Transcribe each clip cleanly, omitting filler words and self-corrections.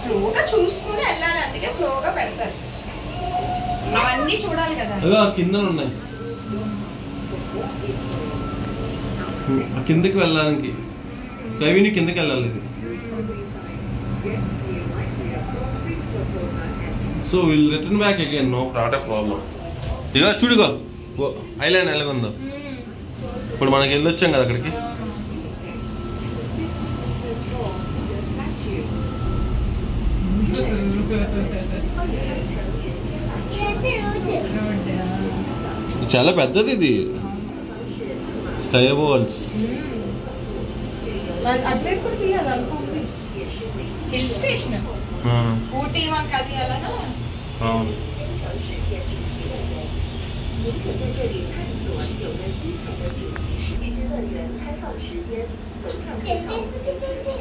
స్లోగా చూసుకుని వెళ్ళాలి, అందుకే స్లోగా పెడతారు. అవన్నీ చూడాలి కదా. కింద ఉన్నాయి, కిందకి వెళ్ళడానికి స్కైవిని కిందకి వెళ్ళాలి ఇది. So will return back again, no not a problem. ఇక చూడుగో ఐలాండ్ ఎలాగుందో. ఇప్పుడు మనకి వెళ్ళొచ్చాం కదా అక్కడికి. చాలా పెద్దది ఇది, sky world's. Hill station Ooty మనకి అది అలానా.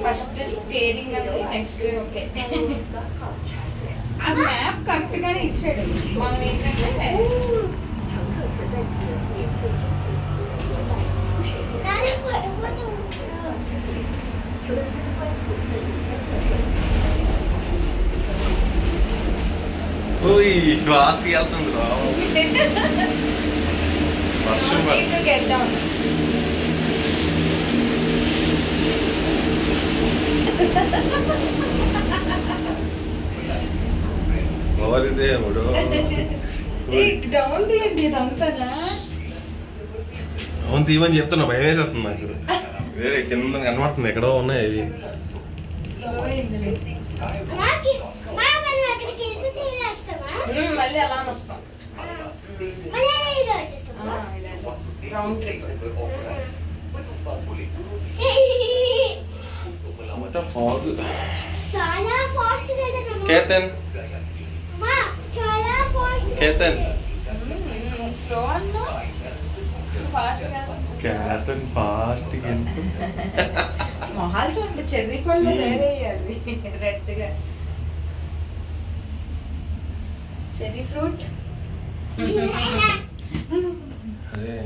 ఫస్ట్ స్టీరింగ్ అది, నెక్స్ట్ ఓకే. ఆ మ్యాప్ కరెక్ట్ గానే ఇచ్చాడు. మనం ఏంటంటే ఫాస్ట్ వెళ్తుంది అవును తీవని చెప్తున్నా, భయం వేసేస్తుంది నాకు. వేరే కింద కనబడుతుంది ఎక్కడో ఉన్నాయి అవి. మళ్ళీ అలా వస్తాం, రౌండ్ ట్రిప్. చాలా ఫాస్ట్ కేతన్ కేతన్ స్లో అన్నా ఫాస్ట్ కేతన్ ఫాస్ట్ మొహాలు చూడండి, చెర్రీ పళ్ళు తయారయ్యాలి రెడ్ గా. Cherry fruit. అరే